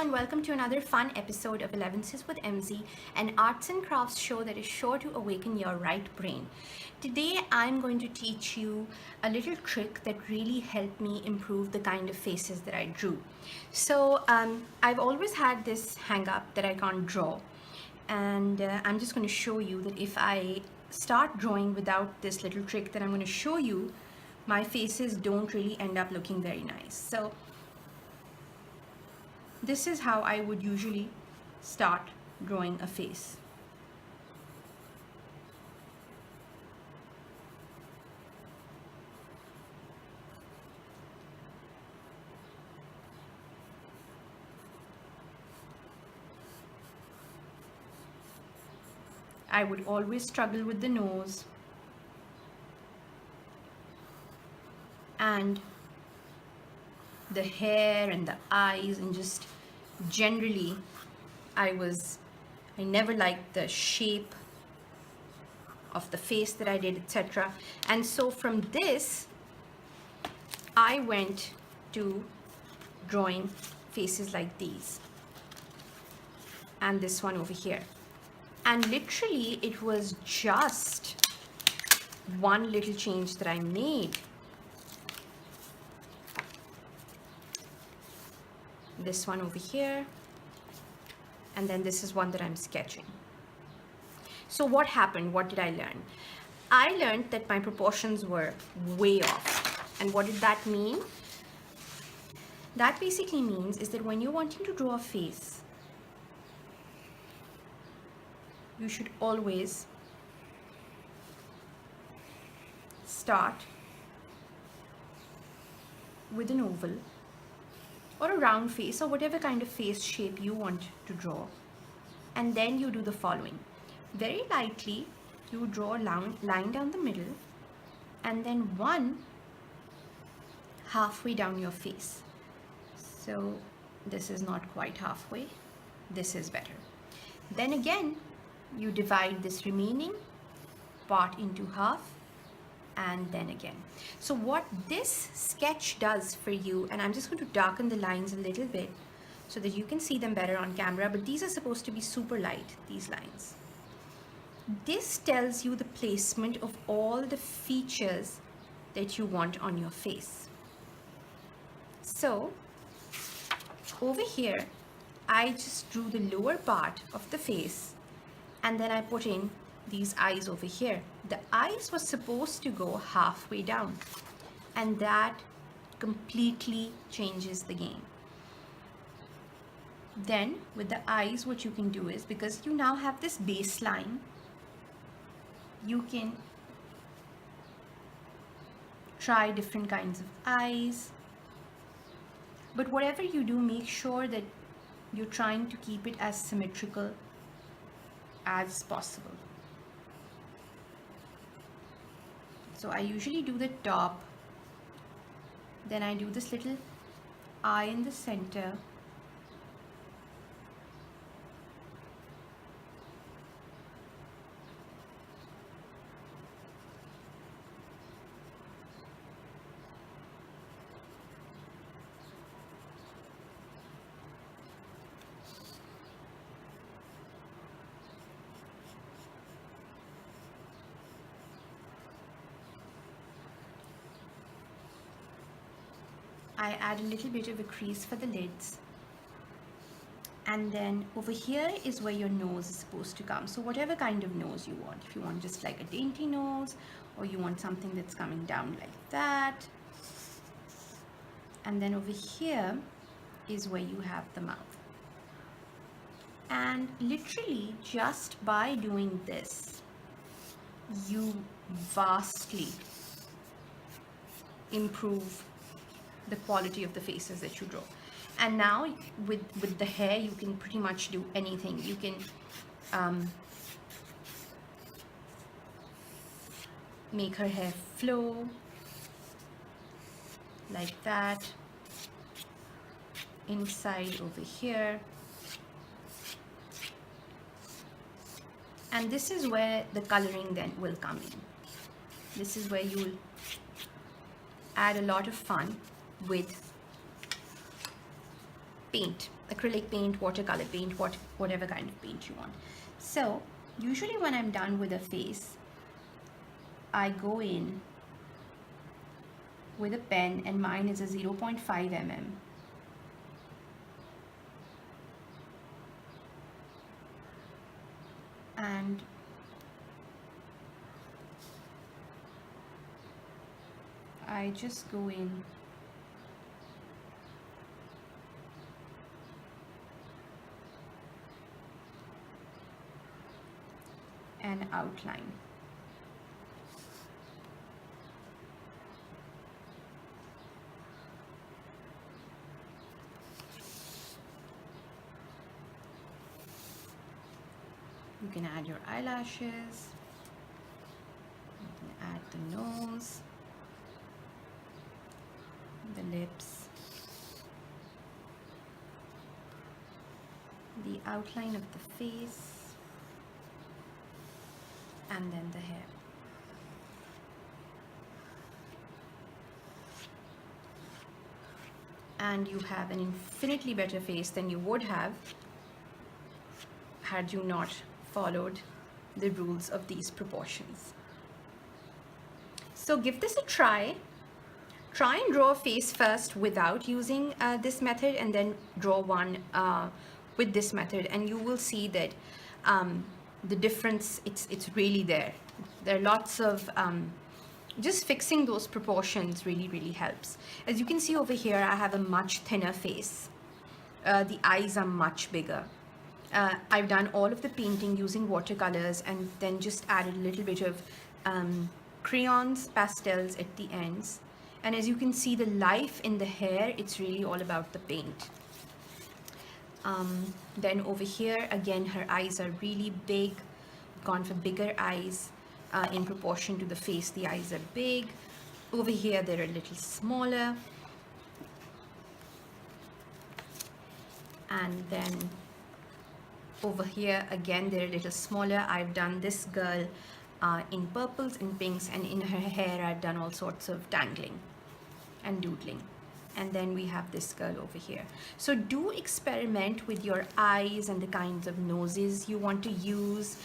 and welcome to another fun episode of Elevenses with MZ, an arts and crafts show that is sure to awaken your right brain. Today I'm going to teach you a little trick that really helped me improve the kind of faces that I drew. So I've always had this hang up that I can't draw, and I'm just going to show you that if I start drawing without this little trick that I'm going to show you, my faces don't really end up looking very nice. So this is how I would usually start drawing a face. I would always struggle with the nose and the hair and the eyes, and just generally I never liked the shape of the face that I did, etc. And so from this I went to drawing faces like these and this one over here, and literally it was just one little change that I made. This one over here, and then this is one that I'm sketching. So what happened? What did I learn? I learned that my proportions were way off. And what did that mean? That basically means is that when you're wanting to draw a face, you should always start with an oval or a round face, or whatever kind of face shape you want to draw, and then you do the following. Very lightly you draw a line down the middle, and then one halfway down your face. So this is not quite halfway, this is better. Then again you divide this remaining part into half, and then again. So what this sketch does for you, and I'm just going to darken the lines a little bit so that you can see them better on camera, but these are supposed to be super light, these lines. This tells you the placement of all the features that you want on your face. So over here I just drew the lower part of the face, and then I put in these eyes over here. The eyes were supposed to go halfway down, and that completely changes the game. Then with the eyes, what you can do is, because you now have this baseline, you can try different kinds of eyes, but whatever you do, make sure that you're trying to keep it as symmetrical as possible. So I usually do the top, then I do this little eye in the center, I add a little bit of a crease for the lids, and then over here is where your nose is supposed to come. So whatever kind of nose you want, if you want just like a dainty nose, or you want something that's coming down like that, and then over here is where you have the mouth. And literally just by doing this, you vastly improve the quality of the faces that you draw. And now with the hair, you can pretty much do anything. You can make her hair flow like that, inside over here, and this is where the coloring then will come in. This is where you will add a lot of fun with paint, acrylic paint, watercolor paint, whatever kind of paint you want. So usually when I'm done with a face, I go in with a pen, and mine is a 0.5 mm. And I just go in and outline. You can add your eyelashes, you can add the nose, the lips, the outline of the face, and then the hair. And you have an infinitely better face than you would have had you not followed the rules of these proportions. So give this a try. Try and draw a face first without using this method, and then draw one with this method, and you will see that the difference, it's really there. There are lots of just fixing those proportions really helps. As you can see over here, I have a much thinner face. The eyes are much bigger. I've done all of the painting using watercolors, and then just added a little bit of crayons, pastels at the ends. And as you can see, the life in the hair, it's really all about the paint. Then over here, again, her eyes are really big. Gone for bigger eyes. In proportion to the face, the eyes are big. Over here, they're a little smaller. And then over here, again, they're a little smaller. I've done this girl in purples and pinks, and in her hair, I've done all sorts of tangling and doodling. And then we have this girl over here. So do experiment with your eyes and the kinds of noses you want to use.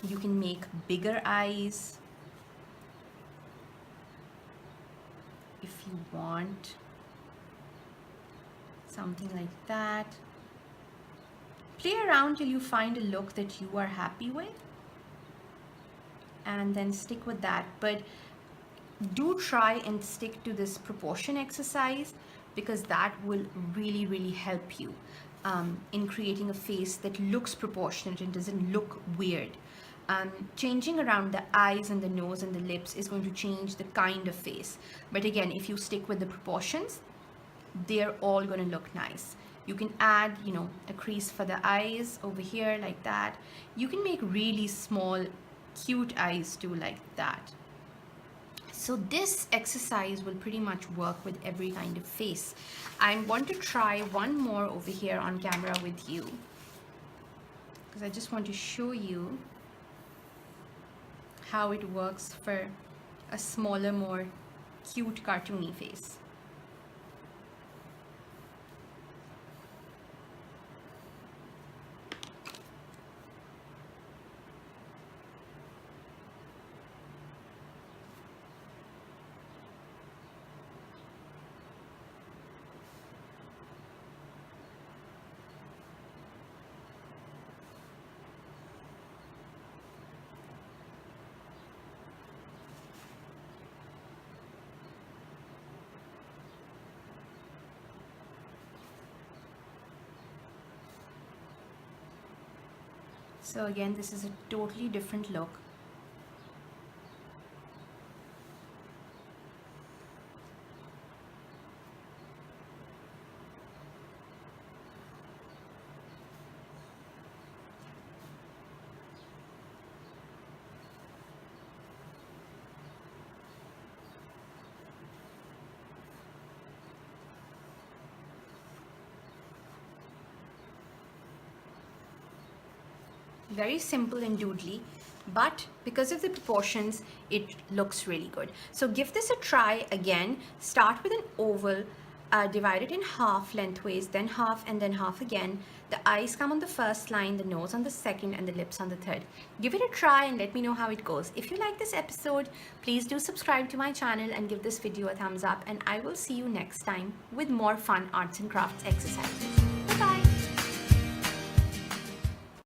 You can make bigger eyes if you want, something like that. Play around till you find a look that you are happy with, and then stick with that. But do try and stick to this proportion exercise, because that will really help you in creating a face that looks proportionate and doesn't look weird. Changing around the eyes and the nose and the lips is going to change the kind of face. But again, if you stick with the proportions, they're all going to look nice. You can add, a crease for the eyes over here like that. You can make really small, cute eyes too, like that. So this exercise will pretty much work with every kind of face. I'm going to try one more over here on camera with you, because I just want to show you how it works for a smaller, more cute, cartoony face. So again, this is a totally different look. Very simple and doodly, but because of the proportions, it looks really good. So give this a try again. Start with an oval, divide it in half lengthways, then half, and then half again. The eyes come on the first line, the nose on the second, and the lips on the third. Give it a try and let me know how it goes. If you like this episode, please do subscribe to my channel and give this video a thumbs up, and I will see you next time with more fun arts and crafts exercises.